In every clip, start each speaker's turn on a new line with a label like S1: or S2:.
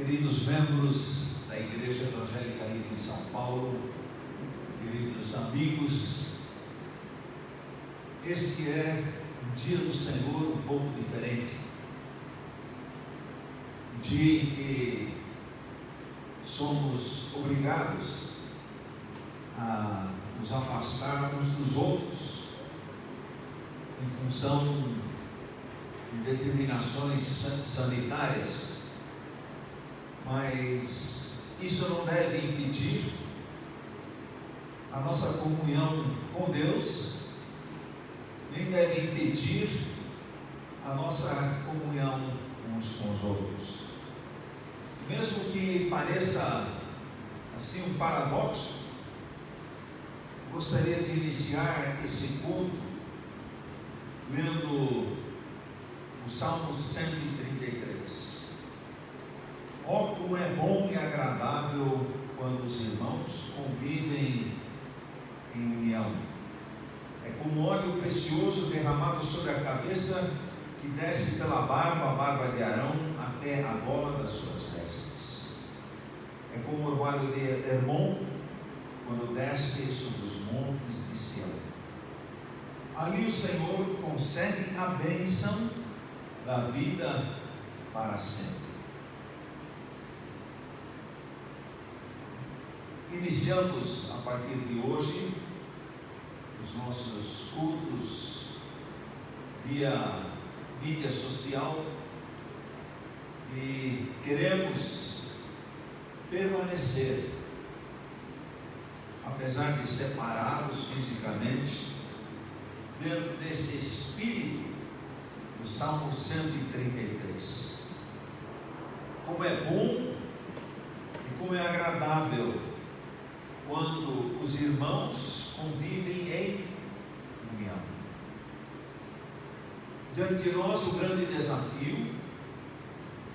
S1: Queridos membros da Igreja Evangélica Livre em São Paulo, queridos amigos, esse é um dia do Senhor um pouco diferente, um dia em que somos obrigados a nos afastar uns dos outros em função de determinações sanitárias, mas isso não deve impedir a nossa comunhão com Deus, nem deve impedir a nossa comunhão uns com os outros. Mesmo que pareça assim um paradoxo, gostaria de iniciar esse culto lendo o Salmo 133. Ó, como é bom e agradável quando os irmãos convivem em união. É como óleo precioso derramado sobre a cabeça, que desce pela barba, a barba de Arão, até a gola das suas vestes. É como o orvalho de Hermon, quando desce sobre os montes de Sião. Ali o Senhor concede a bênção da vida para sempre. Iniciamos a partir de hoje os nossos cultos via mídia social e queremos permanecer, apesar de separados fisicamente, dentro desse espírito do Salmo 133. Como é bom e como é agradável quando os irmãos convivem em união. Diante de nós o grande desafio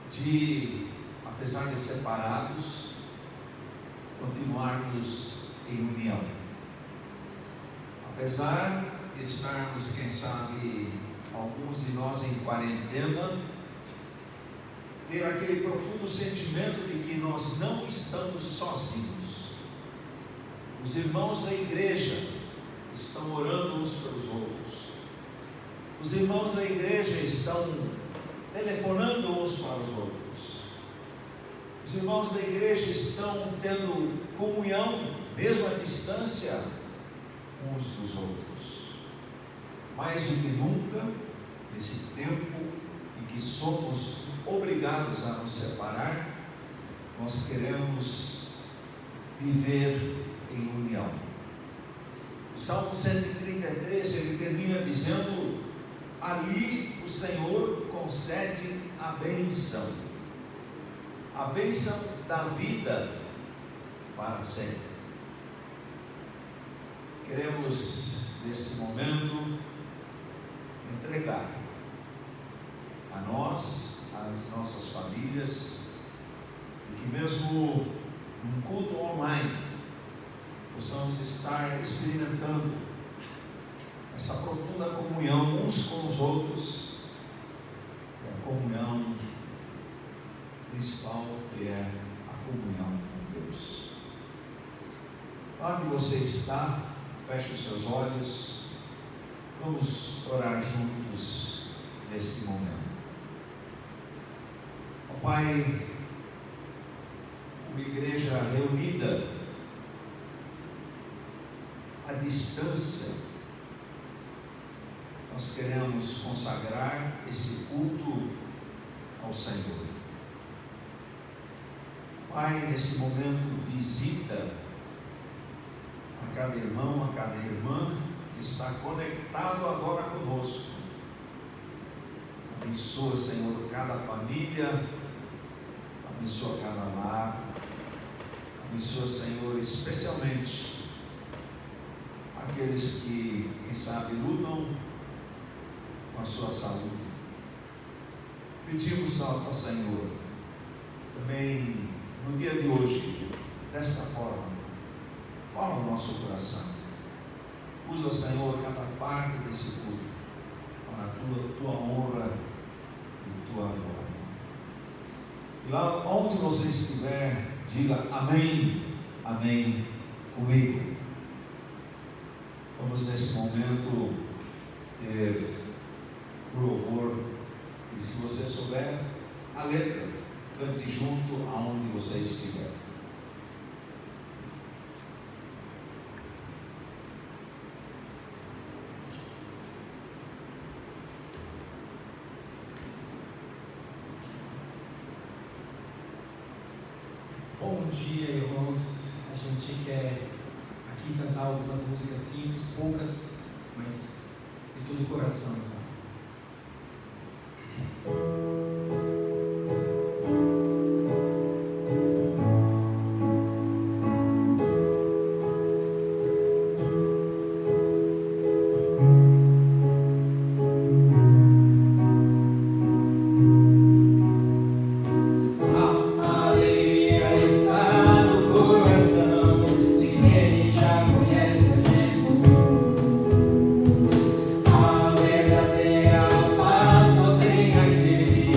S1: de, apesar de separados, continuarmos em união. Apesar de estarmos, quem sabe, alguns de nós em quarentena, ter aquele profundo sentimento de que nós não estamos sozinhos. Os irmãos da igreja estão orando uns pelos outros. Os irmãos da igreja estão telefonando uns para os outros. Os irmãos da igreja estão tendo comunhão, mesmo à distância, uns dos outros. Mais do que nunca, nesse tempo em que somos obrigados a nos separar, nós queremos viver em união. O Salmo 133, ele termina dizendo: ali o Senhor concede a bênção da vida para sempre. Queremos, nesse momento, entregar a nós, às nossas famílias, e que mesmo num culto online possamos estar experimentando essa profunda comunhão uns com os outros, a comunhão principal, que é a comunhão com Deus. Lá onde você está, feche os seus olhos, vamos orar juntos neste momento. Ó Pai, uma igreja reunida à distância, nós queremos consagrar esse culto ao Senhor. Pai, nesse momento, visita a cada irmão, a cada irmã que está conectado agora conosco. Abençoa, Senhor, cada família, abençoa cada lar, abençoa, Senhor, especialmente aqueles que, quem sabe, lutam com a sua saúde. Pedimos ao Senhor, também no dia de hoje, desta forma, fala no nosso coração. Usa, Senhor, cada parte desse culto para a tua honra e tua glória. lá onde você estiver, diga amém, amém comigo. Vamos nesse momento ter o louvor, e se você souber a letra, cante junto aonde você estiver.
S2: Bom dia, irmãos. A gente quer aqui cantar algumas músicas simples, poucas, mas de todo o coração, então.
S3: A verdadeira paz só tem aquele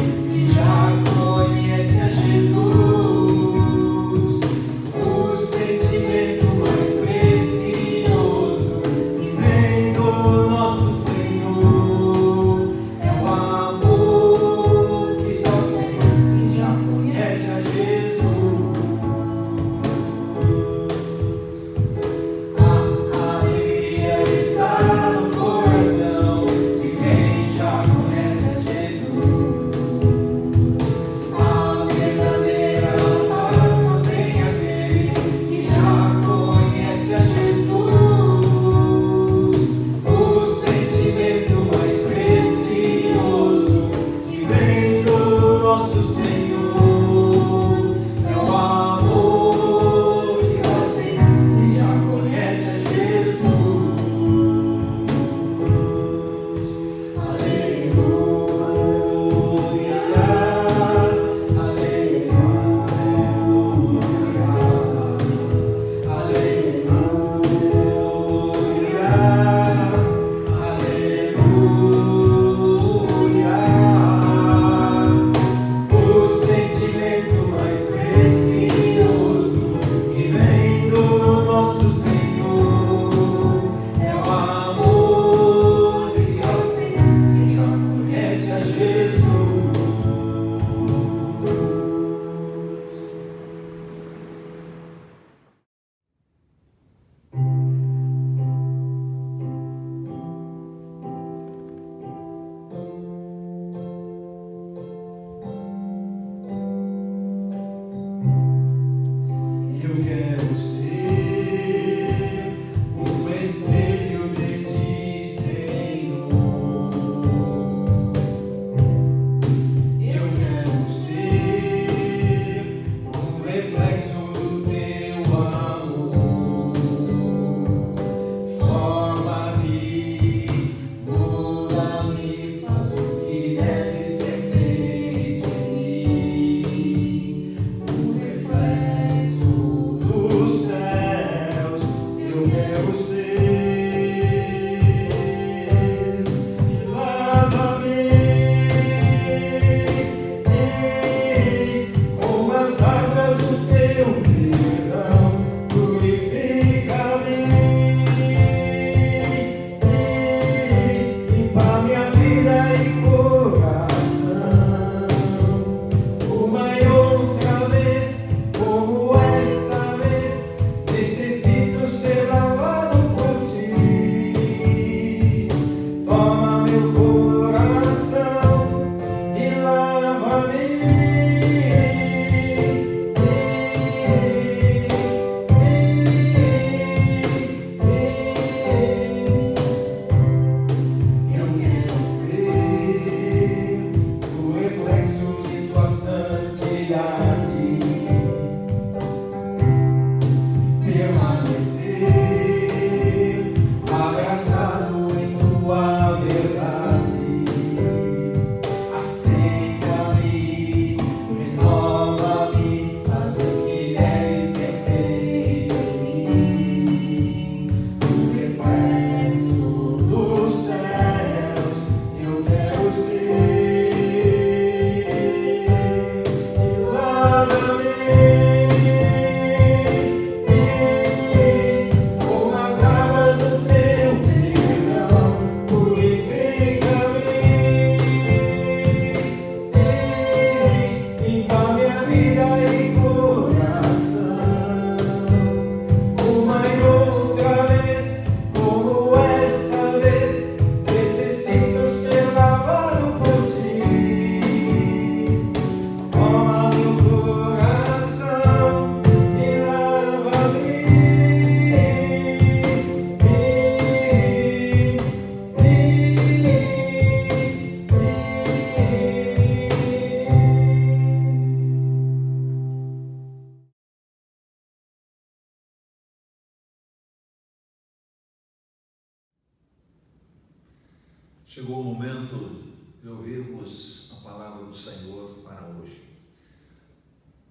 S1: Chegou o momento de ouvirmos a palavra do Senhor para hoje.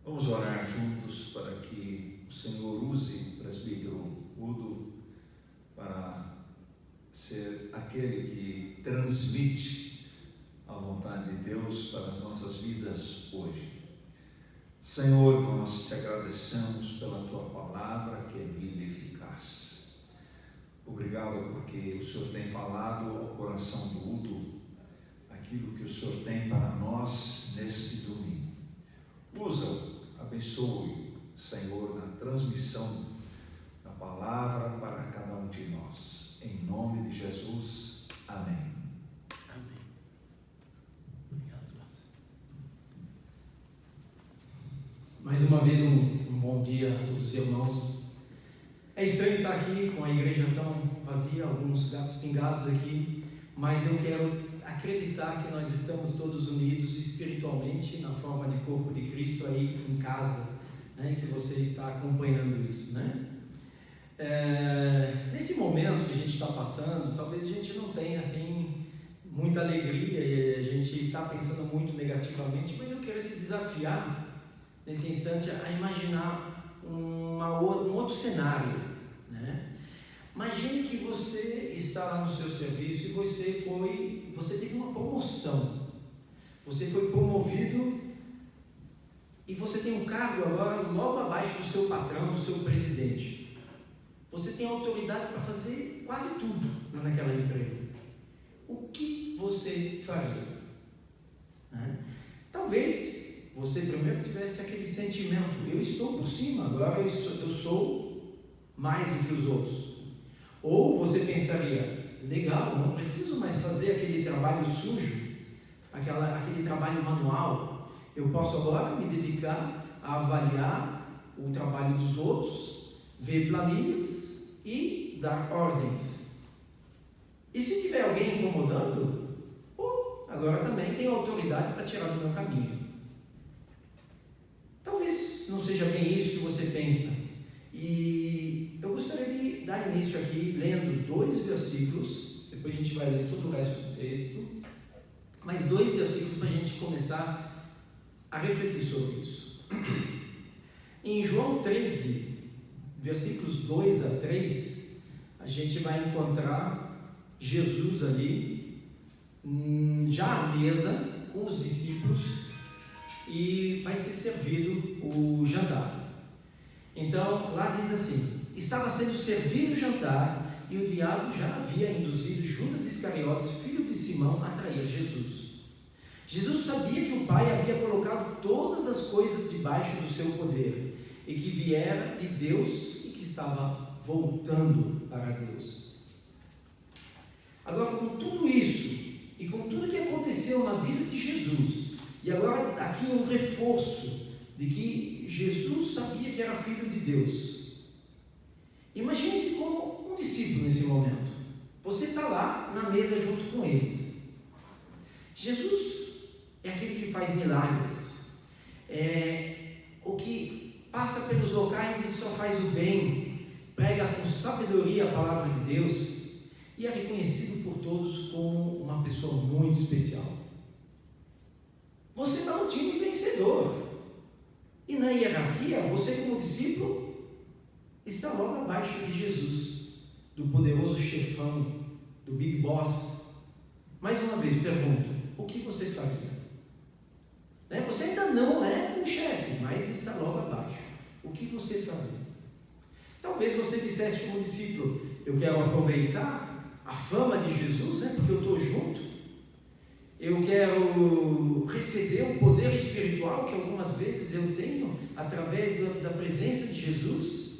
S1: Vamos orar juntos para que o Senhor use o presbítero Udo para ser aquele que transmite a vontade de Deus para as nossas vidas hoje. Senhor, nós te agradecemos pela tua palavra que é viva e eficaz. Obrigado porque o Senhor tem falado ao coração do Udo aquilo que o Senhor tem para nós neste domingo. Usa-o, abençoe, Senhor, na transmissão da palavra para cada um de nós. Em nome de Jesus. Amém.
S2: Amém. Obrigado, Deus. Mais uma vez um bom dia a todos os irmãos. É estranho estar aqui com a igreja tão vazia, alguns gatos pingados aqui, mas eu quero acreditar que nós estamos todos unidos espiritualmente na forma de corpo de Cristo aí em casa, né? Que você está acompanhando isso, né? Nesse momento que a gente está passando, talvez a gente não tenha assim muita alegria e a gente está pensando muito negativamente, mas eu quero te desafiar nesse instante a imaginar um outro cenário, né? Imagine que você está lá no seu serviço e você teve uma promoção, você foi promovido e você tem um cargo agora logo abaixo do seu patrão, do seu presidente. Você tem autoridade para fazer quase tudo naquela empresa. O que você faria? Né? Talvez você primeiro tivesse aquele sentimento: eu estou por cima, agora eu sou mais do que os outros. Ou você pensaria: legal, não preciso mais fazer aquele trabalho sujo, aquele trabalho manual. Eu posso agora me dedicar a avaliar o trabalho dos outros, ver planilhas e dar ordens. E se tiver alguém incomodando, agora também tenho autoridade para tirar do meu caminho. Talvez não seja bem isso que você pensa. E eu gostaria de dar início aqui lendo 2 versículos, depois a gente vai ler todo o resto do texto, mas 2 versículos para a gente começar a refletir sobre isso. Em João 13, versículos 2 a 3, a gente vai encontrar Jesus ali, já à mesa com os discípulos, e vai ser servido o jantar. Então, lá diz assim: estava sendo servido o jantar e o diabo já havia induzido Judas Iscariotes, filho de Simão, a trair Jesus. Jesus sabia que o Pai havia colocado todas as coisas debaixo do seu poder e que viera de Deus e que estava voltando para Deus. Agora, com tudo isso e com tudo que aconteceu na vida de Jesus, e agora aqui um reforço de que Jesus sabia que era filho de Deus. Imagine-se como um discípulo nesse momento. Você está lá na mesa junto com eles. Jesus é aquele que faz milagres, o que passa pelos locais e só faz o bem, prega com sabedoria a palavra de Deus e é reconhecido por todos como uma pessoa muito especial. Você está no time vencedor. E na hierarquia, você como discípulo está logo abaixo de Jesus, do poderoso chefão, do Big Boss. Mais uma vez pergunto: o que você faria? Você ainda não é um chefe, mas está logo abaixo. O que você faria? Talvez você dissesse como discípulo: eu quero aproveitar a fama de Jesus, porque eu estou junto. Eu quero receber o poder espiritual que algumas vezes eu tenho através da presença de Jesus.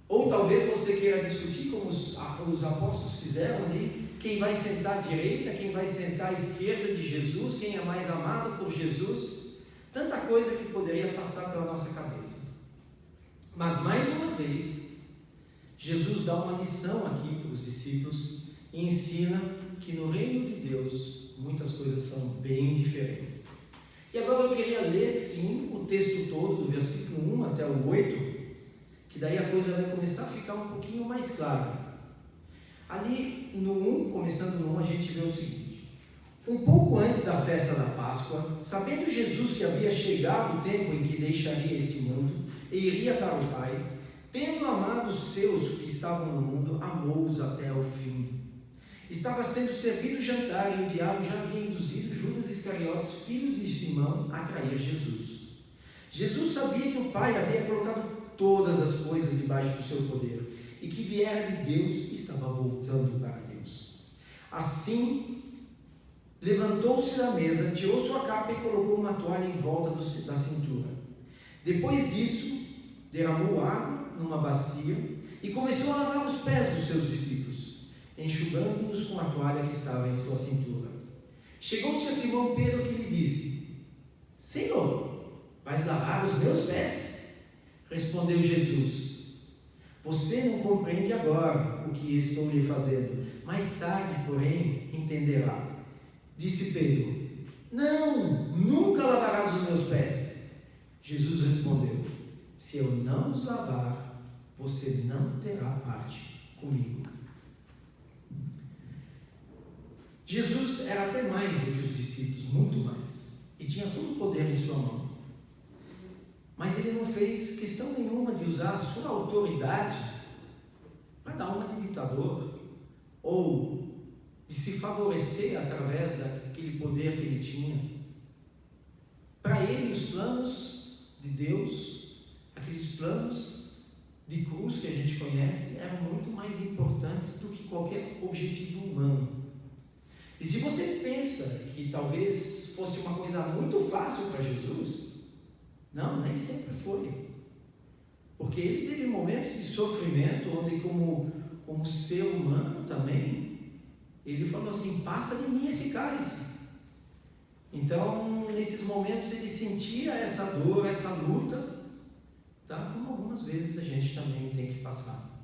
S2: Ou talvez você queira discutir, como os apóstolos fizeram ali, quem vai sentar à direita, quem vai sentar à esquerda de Jesus, quem é mais amado por Jesus. Tanta coisa que poderia passar pela nossa cabeça. Mas mais uma vez, Jesus dá uma lição aqui para os discípulos e ensina que no reino de Deus muitas coisas são bem diferentes. E agora eu queria ler sim o texto todo, do versículo 1 até o 8, que daí a coisa vai começar a ficar um pouquinho mais clara. Ali no 1, começando no 1, a gente vê o seguinte: um pouco antes da festa da Páscoa, sabendo Jesus que havia chegado o tempo em que deixaria este mundo e iria para o Pai, tendo amado os seus que estavam no mundo, amou-os até o fim. Estava sendo servido o jantar e o diabo já havia induzido Judas Iscariotes, filho de Simão, a trair Jesus. Jesus sabia que o Pai havia colocado todas as coisas debaixo do seu poder e que viera de Deus e estava voltando para Deus. Assim, levantou-se da mesa, tirou sua capa e colocou uma toalha em volta da cintura. Depois disso, derramou água numa bacia e começou a lavar os pés dos seus discípulos, enxugando-os com a toalha que estava em sua cintura. Chegou-se a Simão Pedro que lhe disse: Senhor, vais lavar os meus pés? Respondeu Jesus: você não compreende agora o que estou lhe fazendo, mais tarde, porém, entenderá. Disse Pedro: não, nunca lavarás os meus pés. Jesus respondeu: se eu não os lavar, você não terá parte comigo. Jesus era até mais do que os discípulos, muito mais, e tinha todo o poder em sua mão. Mas ele não fez questão nenhuma de usar a sua autoridade para dar uma de ditador, ou de se favorecer através daquele poder que ele tinha. Para ele, os planos de Deus, aqueles planos de cruz que a gente conhece, eram muito mais importantes do que qualquer objetivo humano. E se você pensa que talvez fosse uma coisa muito fácil para Jesus, não, nem sempre foi. Porque ele teve momentos de sofrimento, onde como ser humano também, ele falou assim: passa de mim esse cálice. Então, nesses momentos ele sentia essa dor, essa luta, tá? Como algumas vezes a gente também tem que passar.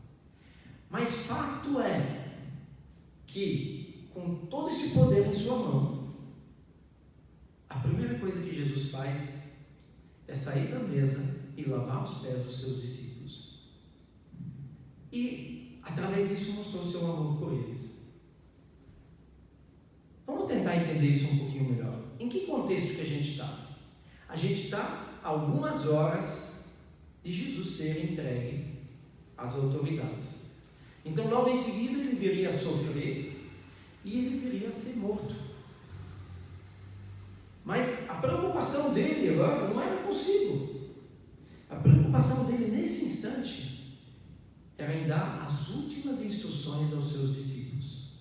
S2: Mas fato é que, com todo esse poder em sua mão, a primeira coisa que Jesus faz é sair da mesa e lavar os pés dos seus discípulos. E, através disso, mostrou seu amor por eles. Vamos tentar entender isso um pouquinho melhor. Em que contexto que a gente está? A gente está a algumas horas de Jesus ser entregue às autoridades. Então, logo em seguida, ele viria a sofrer e ele viria a ser morto. Mas a preocupação dele agora não era consigo. A preocupação dele nesse instante era em dar as últimas instruções aos seus discípulos.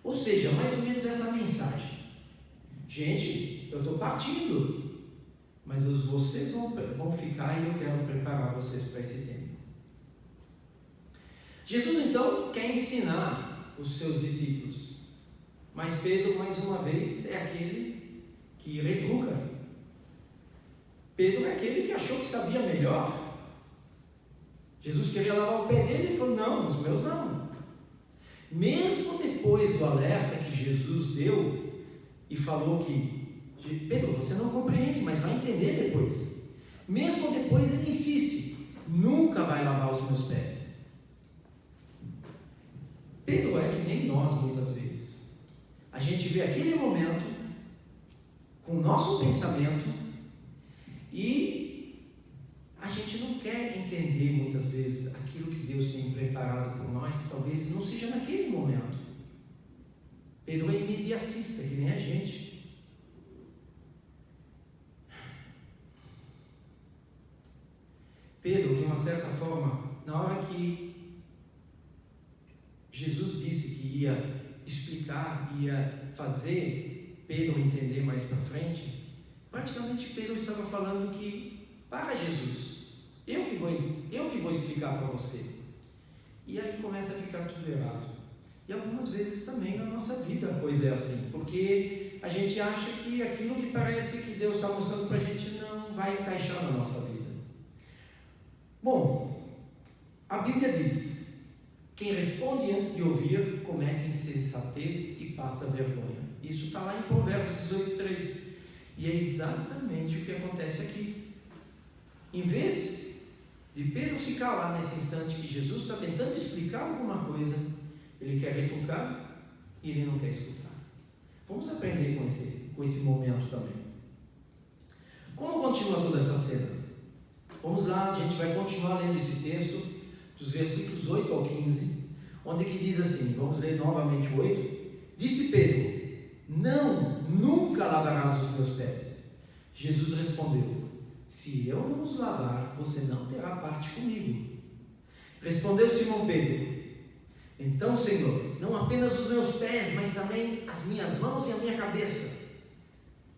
S2: Ou seja, mais ou menos essa mensagem: gente, eu estou partindo, mas vocês vão ficar e eu quero preparar vocês para esse tempo. Jesus então quer ensinar os seus discípulos, mas Pedro, mais uma vez, é aquele que retruca. Pedro é aquele que achou que sabia melhor. Jesus queria lavar o pé dele e falou: não, os meus não. Mesmo depois do alerta que Jesus deu e falou que: Pedro, você não compreende, mas vai entender depois. Mesmo depois ele insiste: nunca vai lavar os meus pés. Pedro é que nem nós muitas vezes. A gente vê aquele momento com o nosso pensamento e a gente não quer entender muitas vezes aquilo que Deus tem preparado por nós, que talvez não seja naquele momento. Pedro é imediatista, que nem a gente. Pedro, de uma certa forma, na hora que Jesus disse que ia explicar, ia fazer Pedro entender mais para frente, praticamente Pedro estava falando que: para Jesus, eu que vou explicar para você. E aí começa a ficar tudo errado. E algumas vezes também na nossa vida a coisa é assim, porque a gente acha que aquilo que parece que Deus está mostrando para a gente não vai encaixar na nossa vida. Bom, a Bíblia diz: quem responde antes de ouvir comete insensatez e passa vergonha. Isso está lá em Provérbios 18:3. E é exatamente o que acontece aqui. Em vez de Pedro se calar nesse instante que Jesus está tentando explicar alguma coisa, ele quer retrucar e ele não quer escutar. Vamos aprender com esse momento também. Como continua toda essa cena? Vamos lá, a gente vai continuar lendo esse texto, dos versículos 8 ao 15, onde que diz assim, vamos ler novamente o 8. Disse Pedro: não, nunca lavarás os meus pés. Jesus respondeu: se eu não os lavar, você não terá parte comigo. Respondeu Simão Pedro: então, Senhor, não apenas os meus pés, mas também as minhas mãos e a minha cabeça.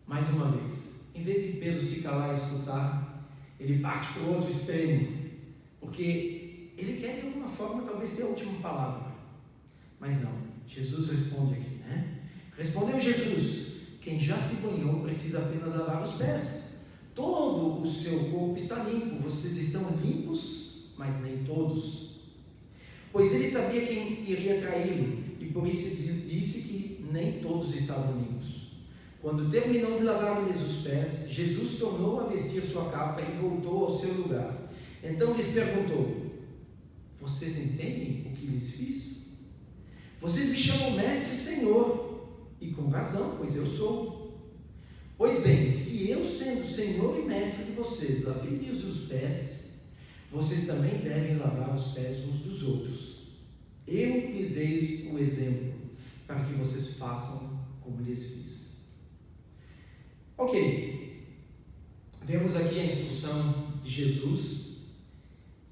S2: Mais uma vez, em vez de Pedro se calar e escutar, ele parte para o outro extremo, porque ele quer de alguma forma talvez ter a última palavra. Mas não, Jesus responde aqui, né? Respondeu Jesus: quem já se banhou precisa apenas lavar os pés. Todo o seu corpo está limpo, vocês estão limpos, mas nem todos. Pois ele sabia quem iria traí-lo, e por isso disse que nem todos estavam limpos. Quando terminou de lavar-lhes os pés, Jesus tornou a vestir sua capa e voltou ao seu lugar. Então lhes perguntou: vocês entendem o que lhes fiz? Vocês me chamam mestre e senhor, e com razão, pois eu sou. Pois bem, se eu, sendo senhor e mestre de vocês, lavei-lhes os pés, vocês também devem lavar os pés uns dos outros. Eu lhes dei o exemplo, para que vocês façam como lhes fiz. Ok, vemos aqui a instrução de Jesus,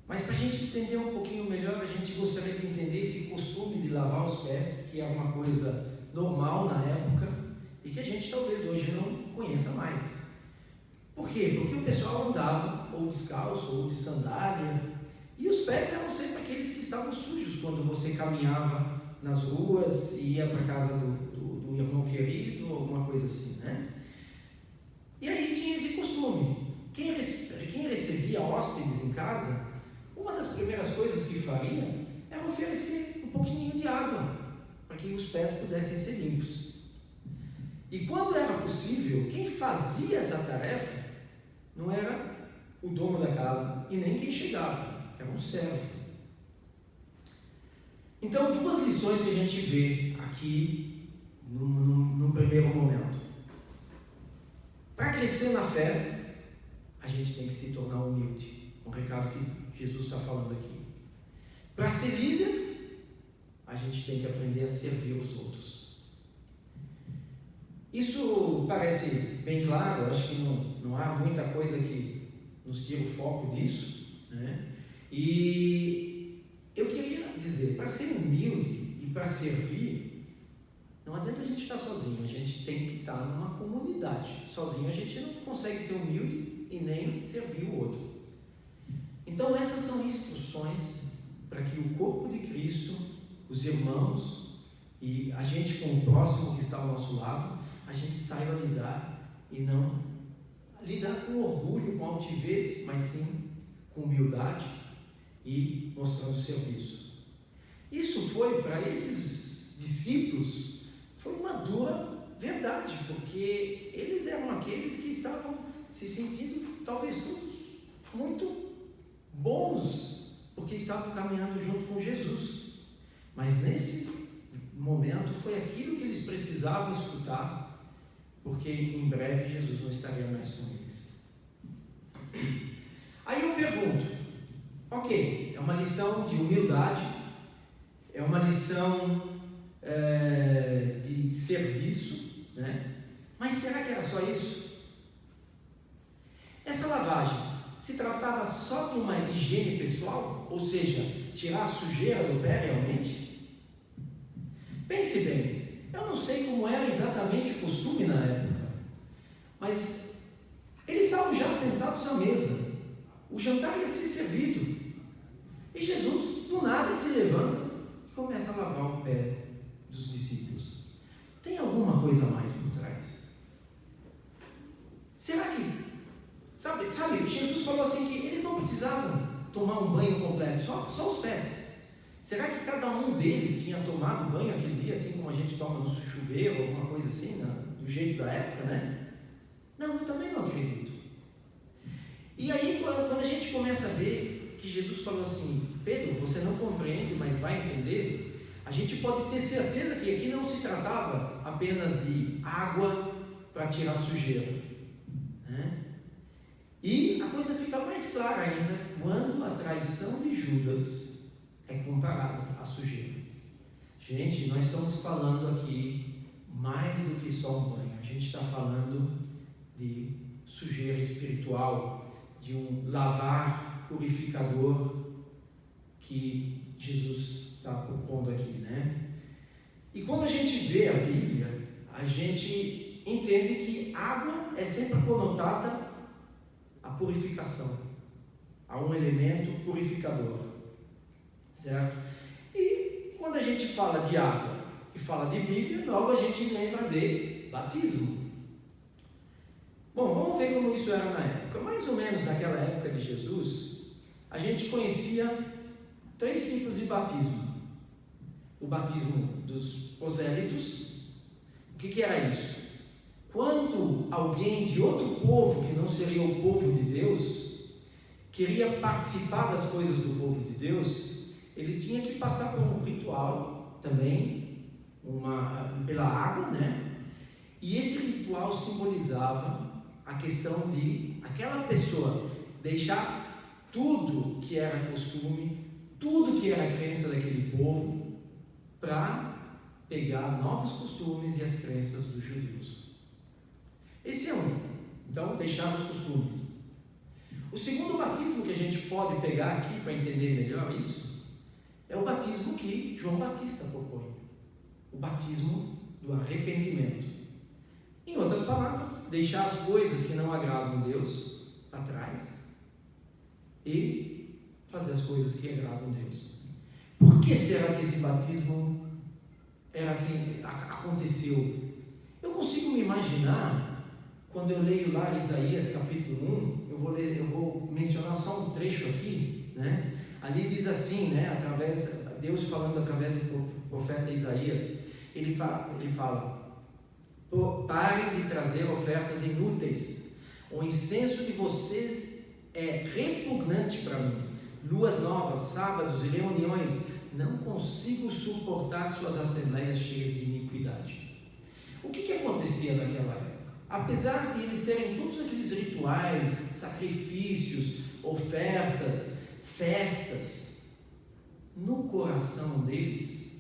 S2: mas para a gente entender um pouquinho melhor, a gente gostaria de entender esse costume de lavar os pés, que é uma coisa normal na época, e que a gente talvez hoje não conheça mais. Por quê? Porque o pessoal andava ou descalço, ou de sandália, e os pés eram sempre aqueles que estavam sujos quando você caminhava nas ruas e ia para a casa do irmão querido, alguma coisa assim, né? E aí tinha esse costume. Quem recebia hóspedes em casa, uma das primeiras coisas que faria era oferecer um pouquinho de água, para que os pés pudessem ser limpos. E quando era possível, quem fazia essa tarefa não era o dono da casa e nem quem chegava, era um servo. Então, duas lições que a gente vê aqui no primeiro momento. Para crescer na fé, a gente tem que se tornar humilde. Um recado que Jesus está falando aqui. Para ser líder, a gente tem que aprender a servir os outros. Isso parece bem claro, acho que não há muita coisa que nos tire o foco disso, né? E eu queria dizer, para ser humilde e para servir, não adianta a gente estar sozinho, a gente tem que estar numa comunidade. Sozinho a gente não consegue ser humilde e nem servir o outro. Então essas são instruções para que o corpo de Cristo, os irmãos e a gente com o próximo que está ao nosso lado, a gente saiba lidar e não lidar com orgulho, com altivez, mas sim com humildade e mostrando serviço. Isso foi, para esses discípulos, foi uma dura verdade, porque eles eram aqueles que estavam se sentindo, talvez todos, muito bons, porque estavam caminhando junto com Jesus. Mas nesse momento foi aquilo que eles precisavam escutar, porque em breve Jesus não estaria mais com eles. Aí eu pergunto, ok, é uma lição de humildade, é uma lição de serviço, né? Mas será que era só isso? Essa lavagem se tratava só de uma higiene pessoal, ou seja, tirar a sujeira do pé realmente? Pense bem, eu não sei como era exatamente o costume na época, mas eles estavam já sentados à mesa, o jantar ia ser servido, e Jesus do nada se levanta e começa a lavar o pé dos discípulos. Tem alguma coisa a mais por trás? Será que, sabe, Jesus falou assim que eles não precisavam tomar um banho completo, só os pés. Será que cada um deles tinha tomado banho aquele dia, assim como a gente toma no chuveiro, alguma coisa assim, do jeito da época, né? Não, eu também não acredito. E aí, quando a gente começa a ver que Jesus falou assim, Pedro, você não compreende, mas vai entender, a gente pode ter certeza que aqui não se tratava apenas de água para tirar sujeira, né? E a coisa fica mais clara ainda quando a traição de Judas é comparada à sujeira. Gente, nós estamos falando aqui mais do que só um banho. A gente está falando de sujeira espiritual, de um lavar purificador que Jesus está propondo aqui, né? E quando a gente vê a Bíblia, a gente entende que água é sempre conotada à purificação, a um elemento purificador, certo? E quando a gente fala de água e fala de Bíblia, logo a gente lembra de batismo. Bom, vamos ver como isso era na época. Mais ou menos naquela época de Jesus, a gente conhecia 3 tipos de batismo. O batismo dos prosélitos. O que era isso? Quando alguém de outro povo, que não seria o povo de Deus, queria participar das coisas do povo de Deus, ele tinha que passar por um ritual também, pela água, né? E esse ritual simbolizava a questão de aquela pessoa deixar tudo que era costume, tudo que era crença daquele povo, para pegar novos costumes e as crenças dos judeus. Esse é um. Então, deixar os costumes. O segundo batismo que a gente pode pegar aqui para entender melhor isso é o batismo que João Batista propõe, o batismo do arrependimento. Em outras palavras, deixar as coisas que não agradam a Deus para trás e fazer as coisas que agradam a Deus. Por que será que esse batismo era assim, aconteceu? Eu consigo me imaginar, quando eu leio lá Isaías capítulo 1, eu vou mencionar só um trecho aqui, né? Ali diz assim, né? Deus falando através do profeta Isaías, ele fala: parem de trazer ofertas inúteis, o incenso de vocês é repugnante para mim, luas novas, sábados e reuniões, não consigo suportar suas assembleias cheias de iniquidade. O que acontecia naquela época? Apesar de eles terem todos aqueles rituais, sacrifícios, ofertas, festas, no coração deles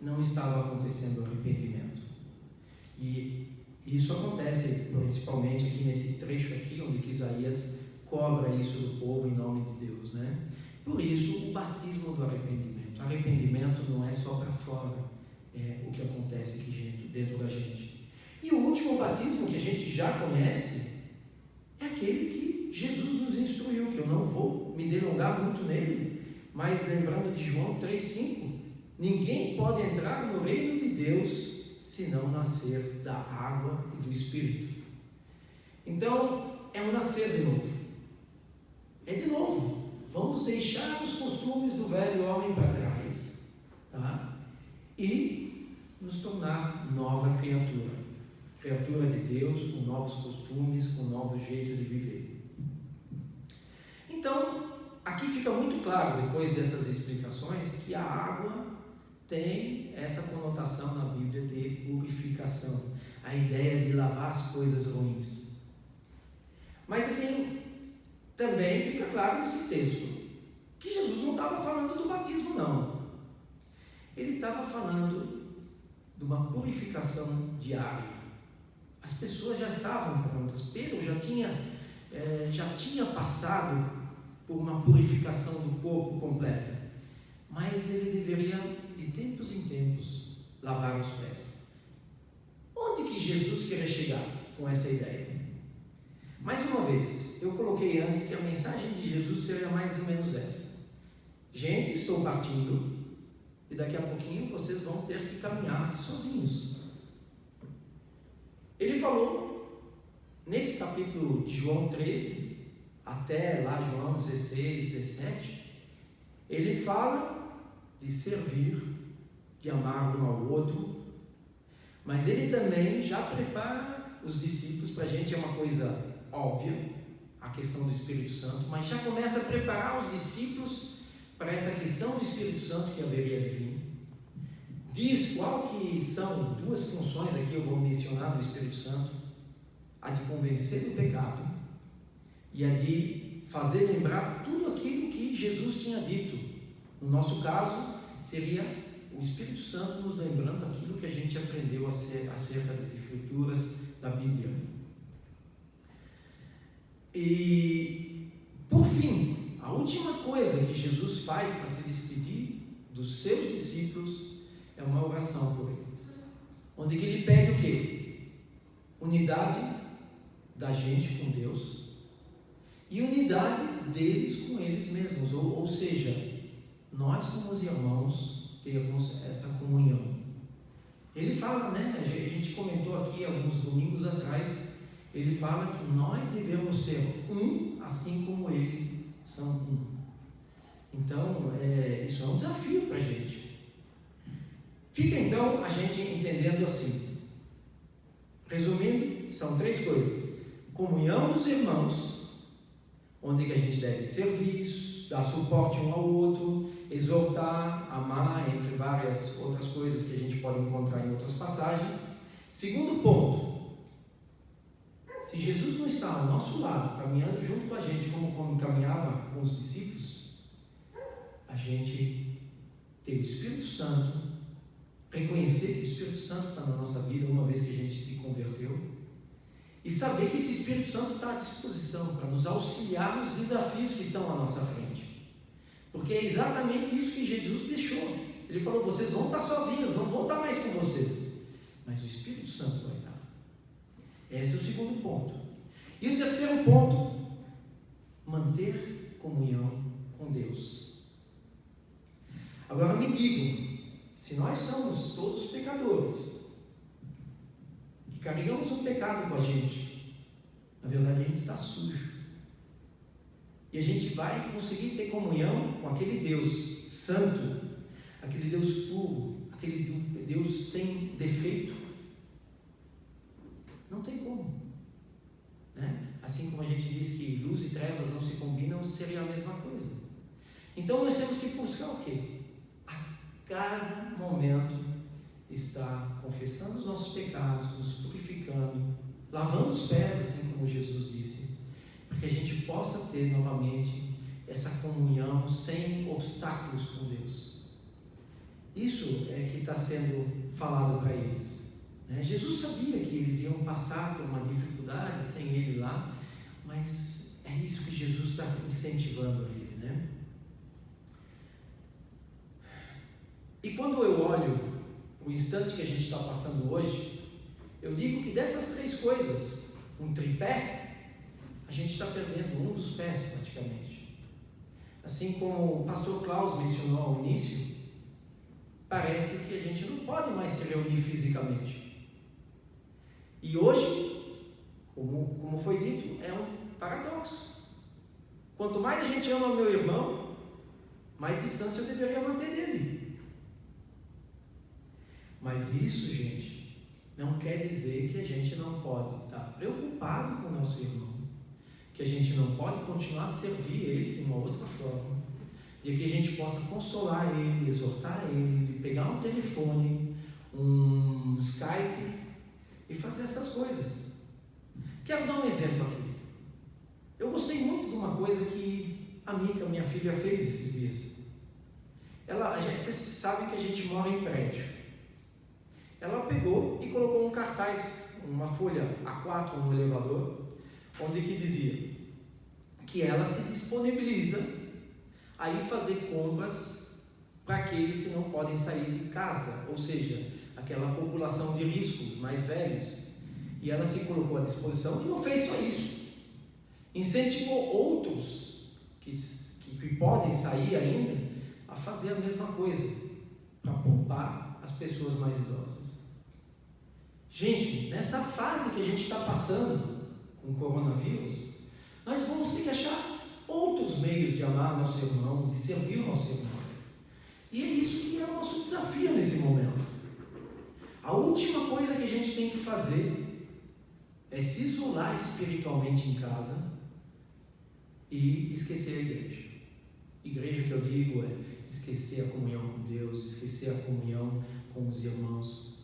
S2: não estava acontecendo o arrependimento. E isso acontece principalmente aqui nesse trecho aqui, onde Isaías cobra isso do povo em nome de Deus, né? Por isso, o batismo do arrependimento. Arrependimento não é só para fora, é o que acontece aqui dentro da gente. E o último batismo que a gente já conhece é aquele que Jesus nos instruiu, que eu não vou me delongar muito nele, mas lembrando de João 3,5, ninguém pode entrar no reino de Deus se não nascer da água e do Espírito. Então, é um nascer de novo. É de novo. Vamos deixar os costumes do velho homem para trás, tá? E nos tornar nova criatura. Criatura de Deus, com novos costumes, com novos jeitos de viver. Então, aqui fica muito claro, depois dessas explicações, que a água tem essa conotação na Bíblia de purificação, a ideia de lavar as coisas ruins. Mas assim, também fica claro nesse texto que Jesus não estava falando do batismo, não. Ele estava falando de uma purificação diária. As pessoas já estavam prontas. Pedro já tinha passado por uma purificação do corpo completa, mas ele deveria, de tempos em tempos, lavar os pés. Onde que Jesus queria chegar com essa ideia? Mais uma vez, eu coloquei antes que a mensagem de Jesus seria mais ou menos essa: gente, estou partindo e daqui a pouquinho vocês vão ter que caminhar sozinhos. Ele falou nesse capítulo de João 13 até lá João 16, 17, ele fala de servir, de amar um ao outro, mas ele também já prepara os discípulos para a gente. É uma coisa óbvia a questão do Espírito Santo, mas já começa a preparar os discípulos para essa questão do Espírito Santo que haveria de vir. são duas funções aqui, eu vou mencionar do Espírito Santo: a de convencer do pecado e a de fazer lembrar tudo aquilo que Jesus tinha dito. No nosso caso, seria o Espírito Santo nos lembrando aquilo que a gente aprendeu acerca das Escrituras, da Bíblia. E, por fim, a última coisa que Jesus faz para se despedir dos seus discípulos é uma oração por eles, onde que ele pede o quê? Unidade da gente com Deus e unidade deles com eles mesmos, ou seja, nós como os irmãos temos essa comunhão. Ele fala, né, a gente comentou aqui alguns domingos atrás, ele fala que nós devemos ser um, assim como eles são um. Então, isso é um desafio para a gente. Fica então a gente entendendo assim, resumindo, são 3 coisas: comunhão dos irmãos, onde que a gente deve servir, dar suporte um ao outro, exortar, amar, entre várias outras coisas que a gente pode encontrar em outras passagens. Segundo ponto, se Jesus não está ao nosso lado, caminhando junto com a gente, como caminhava com os discípulos, a gente ter o Espírito Santo, reconhecer que o Espírito Santo está na nossa vida uma vez que a gente se converteu, e saber que esse Espírito Santo está à disposição para nos auxiliar nos desafios que estão à nossa frente, porque é exatamente isso que Jesus deixou. Ele falou: vocês vão estar sozinhos, não vou estar mais com vocês, mas o Espírito Santo vai estar. Esse é o segundo ponto. E o terceiro ponto: manter comunhão com Deus. Agora me digam, se nós somos todos pecadores e carregamos um pecado com a gente, na verdade a gente está sujo, e a gente vai conseguir ter comunhão com aquele Deus santo, aquele Deus puro, aquele Deus sem defeito? Não tem como, né? Assim como a gente diz que luz e trevas não se combinam, seria a mesma coisa. Então nós temos que buscar o quê? A cada momento estar confessando os nossos pecados, nos purificando, lavando os pés, assim como Jesus disse, para que a gente possa ter novamente essa comunhão sem obstáculos com Deus. Isso é que está sendo falado para eles. Jesus sabia que eles iam passar por uma dificuldade sem ele lá, mas é isso que Jesus está incentivando a ele, né? E quando eu olho o instante que a gente está passando hoje, eu digo que dessas 3 coisas, um tripé, a gente está perdendo um dos pés praticamente. Assim como o pastor Klaus mencionou ao início, parece que a gente não pode mais se reunir fisicamente. E hoje, como foi dito, é um paradoxo. Quanto mais a gente ama meu irmão, mais distância eu deveria manter dele. Mas isso, gente, não quer dizer que a gente não pode estar preocupado com o nosso irmão, que a gente não pode continuar a servir ele de uma outra forma, de que a gente possa consolar ele, exortar ele, pegar um telefone, um Skype e fazer essas coisas. Quero dar um exemplo aqui. Eu gostei muito de uma coisa que a Mica, minha filha, fez esses dias. Vocês sabem que a gente mora em prédio. Ela pegou e colocou um cartaz, uma folha A4 no elevador, onde que dizia que ela se disponibiliza a ir fazer compras para aqueles que não podem sair de casa, ou seja, aquela população de riscos mais velhos. E ela se colocou à disposição e não fez só isso, incentivou outros que podem sair ainda a fazer a mesma coisa, para poupar as pessoas mais idosas. Gente, nessa fase que a gente está passando com o coronavírus, nós vamos ter que achar outros meios de amar nosso irmão, de servir o nosso irmão. E é isso que é o nosso desafio nesse momento. A última coisa que a gente tem que fazer é se isolar espiritualmente em casa e esquecer a igreja. Igreja que eu digo é esquecer a comunhão com Deus, esquecer a comunhão com os irmãos.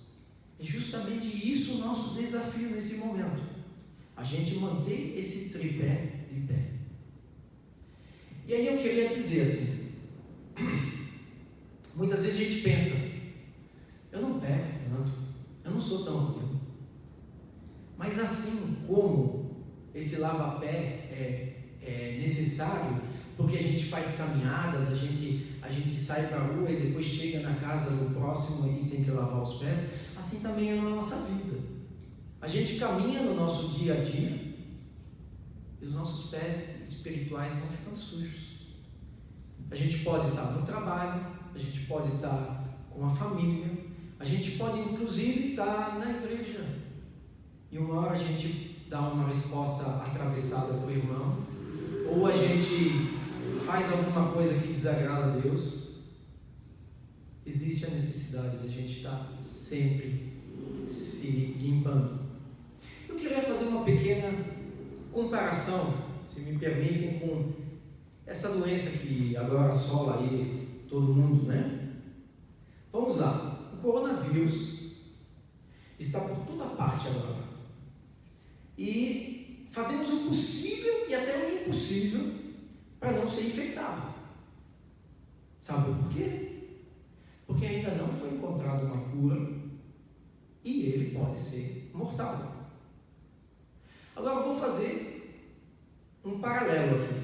S2: É justamente isso o nosso desafio nesse momento. A gente manter esse tripé de pé. E aí eu queria dizer assim, muitas vezes a gente pensa, eu não peco tanto, eu não sou tão ruim. Mas assim como esse lava-pé é necessário, porque a gente faz caminhadas, a gente sai para a rua e depois chega na casa do próximo e tem que lavar os pés, assim também é na nossa vida. A gente caminha no nosso dia a dia e os nossos pés espirituais vão ficando sujos. A gente pode estar no trabalho, a gente pode estar com a família, a gente pode inclusive estar na igreja. E uma hora a gente dá uma resposta atravessada para o irmão, ou a gente faz alguma coisa que desagrada a Deus. Existe a necessidade de a gente estar sempre se limpando. Eu queria fazer uma pequena comparação, se me permitem, com essa doença que agora assola aí todo mundo, né? Vamos lá. O coronavírus está por toda parte agora. E fazemos o possível e até o impossível para não ser infectado. Sabe por quê? Porque ainda não foi encontrada uma cura e ele pode ser mortal. Agora eu vou fazer um paralelo aqui.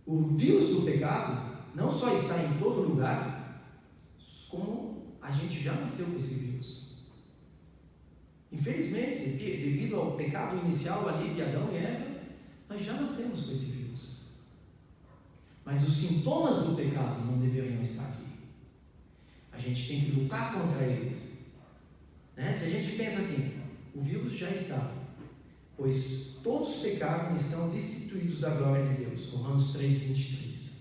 S2: O vírus do pecado não só está em todo lugar, como a gente já nasceu com esse vírus. Infelizmente, devido ao pecado inicial ali de Adão e Eva, nós já nascemos com esse vírus. Mas os sintomas do pecado não deveriam estar aqui. A gente tem que lutar contra eles. Né? Se a gente pensa assim, o vírus já está, pois todos pecaram e estão destituídos da glória de Deus. Romanos 3, 23.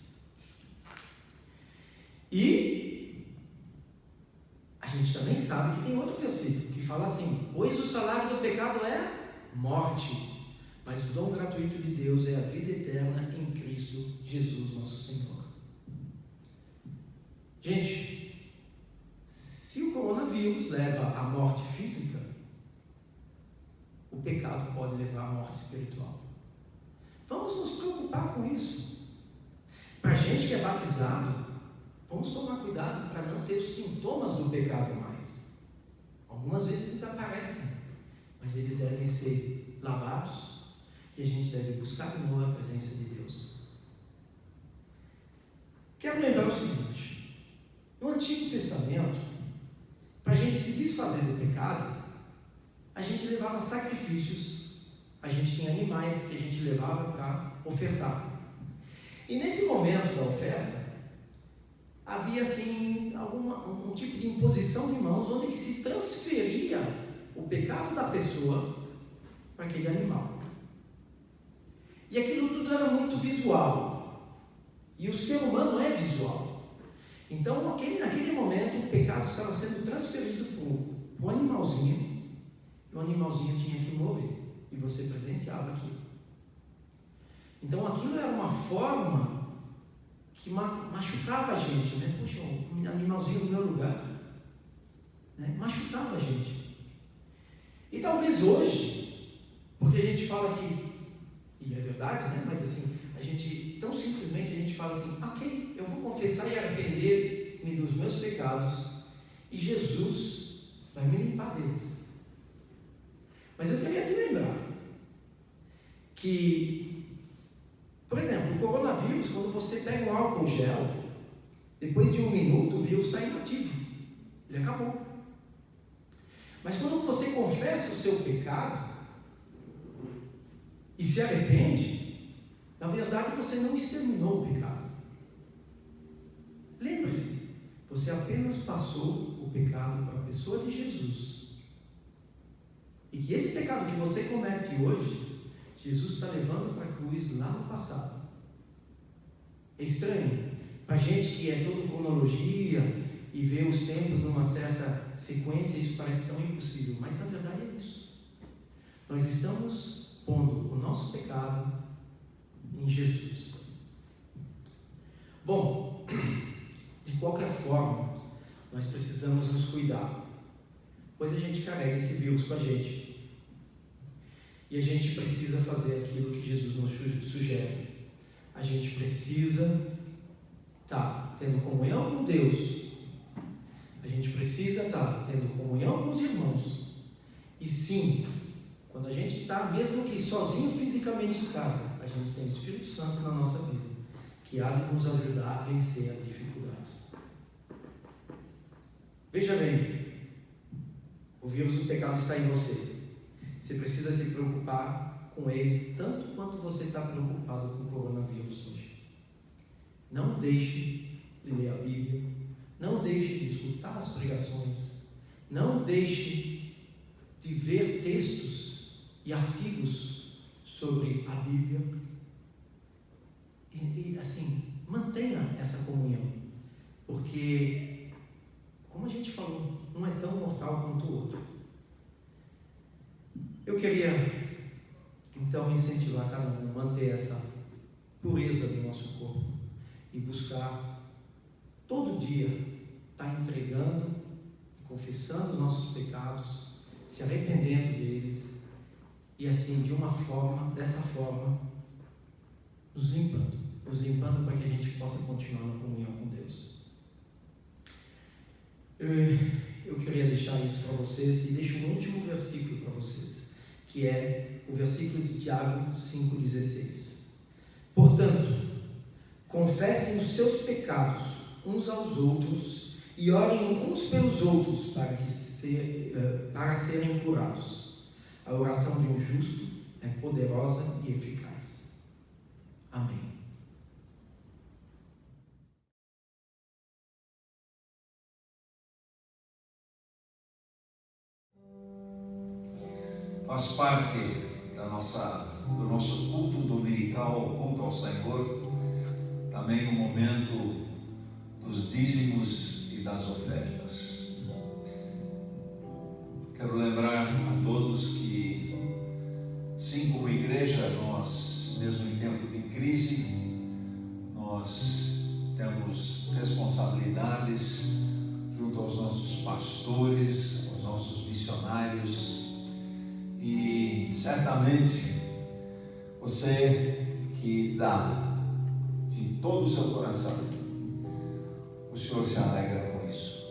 S2: E a gente também sabe que tem outro versículo que fala assim: pois o salário do pecado é morte, mas o dom gratuito de Deus é a vida eterna em Cristo Jesus, nosso Senhor. Gente, se o coronavírus leva à morte física, o pecado pode levar à morte espiritual. Vamos nos preocupar com isso. Para a gente que é batizado, vamos tomar cuidado para não ter os sintomas do pecado mais. Algumas vezes eles aparecem, mas eles devem ser lavados e a gente deve buscar de novo a presença de Deus. Quero lembrar o seguinte: no Antigo Testamento, para a gente se desfazer do pecado, a gente levava sacrifícios, a gente tinha animais que a gente levava para ofertar. E nesse momento da oferta, havia assim um tipo de imposição de mãos, onde se transferia o pecado da pessoa para aquele animal. E aquilo tudo era muito visual. E o ser humano é visual. Então, naquele momento, o pecado estava sendo transferido para o animalzinho, e o animalzinho tinha que morrer. E você presenciava aquilo. Então, aquilo era uma forma que machucava a gente, né? Puxa, um animalzinho no meu lugar, né? Machucava a gente. E talvez hoje, porque a gente fala que, e é verdade, né? Mas assim, a gente, tão simplesmente a gente fala assim: ok, eu vou confessar e arrepender-me dos meus pecados, e Jesus vai me limpar deles. Mas eu queria te lembrar que, por exemplo, o coronavírus, quando você pega um álcool gel, depois de 1 minuto o vírus está inativo, ele acabou. Mas quando você confessa o seu pecado e se arrepende, na verdade você não exterminou o pecado. Lembre-se, você apenas passou o pecado para a pessoa de Jesus. E que esse pecado que você comete hoje, Jesus está levando para a cruz lá no passado. É estranho para a gente que é todo cronologia e vê os tempos numa certa sequência, isso parece tão impossível, mas na verdade é isso. Nós estamos pondo o nosso pecado em Jesus. Bom, de qualquer forma, nós precisamos nos cuidar. pois a gente carrega esse vírus com a gente. E a gente precisa fazer aquilo que Jesus nos sugere. A gente precisa estar tendo comunhão com Deus. A gente precisa estar tendo comunhão com os irmãos. E sim, quando a gente está, mesmo que sozinho fisicamente em casa, a gente tem o Espírito Santo na nossa vida, que há de nos ajudar a vencer as dificuldades. Veja bem, o vírus do pecado está em você. Você precisa se preocupar com ele tanto quanto você está preocupado com o coronavírus hoje. Não deixe de ler a Bíblia, não deixe de escutar as pregações, não deixe de ver textos e artigos sobre a Bíblia. E assim, mantenha essa comunhão, porque, como a gente falou, um é tão mortal quanto o outro. Eu queria então incentivar cada um a manter essa pureza do nosso corpo e buscar todo dia estar entregando, confessando os nossos pecados, se arrependendo deles e assim, dessa forma, nos limpando para que a gente possa continuar na comunhão com Deus. Eu queria deixar isso para vocês e deixo um último versículo para vocês, que é o versículo de Tiago 5,16. Portanto, confessem os seus pecados uns aos outros e orem uns pelos outros para serem curados. A oração de um justo é poderosa e eficaz. Amém.
S1: Faz parte do nosso culto dominical, culto ao Senhor, também o momento dos dízimos e das ofertas. Quero lembrar a todos que, sim, como igreja, nós, mesmo em tempo de crise, nós temos responsabilidades junto aos nossos pastores, aos nossos missionários. E certamente você que dá de todo o seu coração, o Senhor se alegra com isso.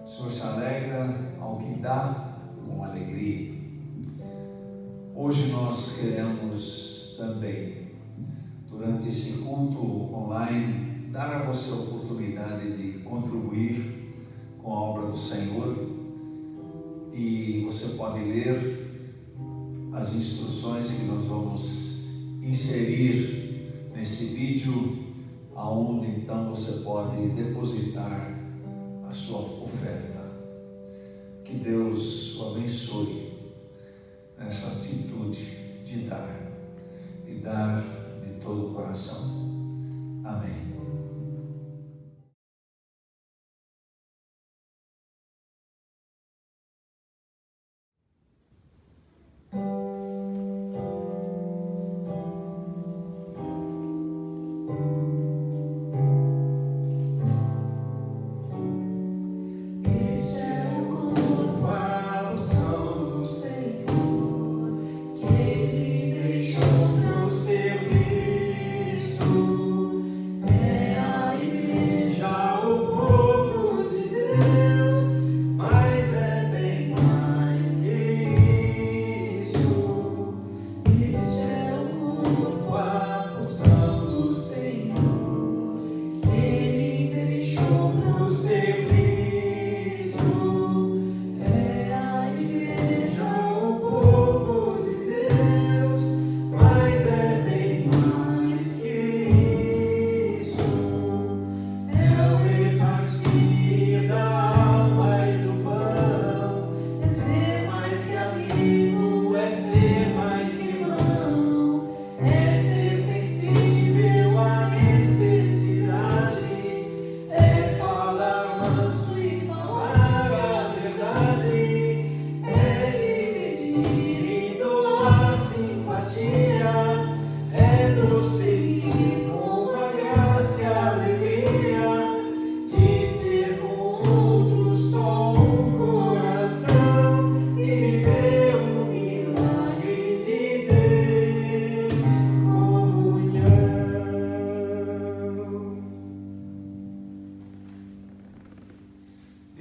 S1: O Senhor se alegra ao que dá com alegria. Hoje nós queremos também, durante esse culto online, dar a você a oportunidade de contribuir com a obra do Senhor. E você pode ler as instruções que nós vamos inserir nesse vídeo, aonde então você pode depositar a sua oferta. Que Deus o abençoe nessa atitude de dar e dar de todo o coração. Amém.
S3: Ele deixou meu serviço.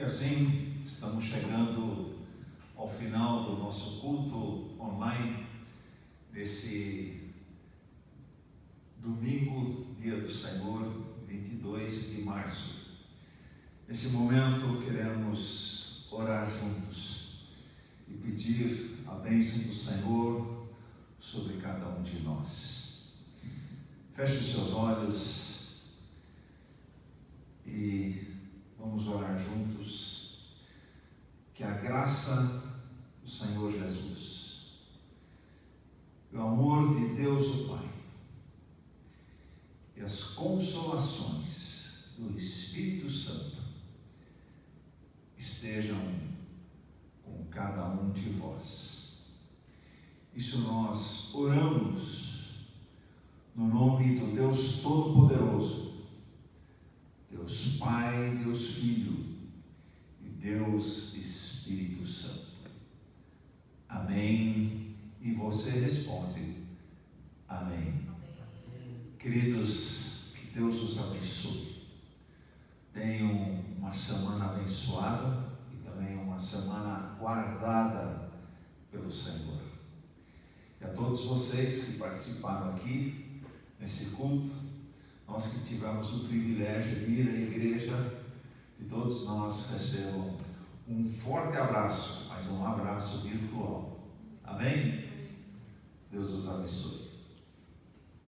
S1: E assim, estamos chegando ao final do nosso culto online, nesse domingo, dia do Senhor, 22 de março. Nesse momento, queremos orar juntos e pedir a bênção do Senhor sobre cada um de nós. Feche os seus olhos e vamos orar juntos. Que a graça do Senhor Jesus, o amor de Deus o Pai e as consolações do Espírito Santo estejam com cada um de vós. Isso nós oramos no nome do Deus Todo-Poderoso, Deus Pai, Deus Filho e Deus Espírito Santo. Amém. E você responde: amém. Queridos, que Deus os abençoe. Tenham uma semana abençoada e também uma semana guardada pelo Senhor. E a todos vocês que participaram aqui nesse culto, nós que tivemos o privilégio de ir à igreja, de todos nós recebam um forte abraço, mas um abraço virtual. Amém? Deus os abençoe.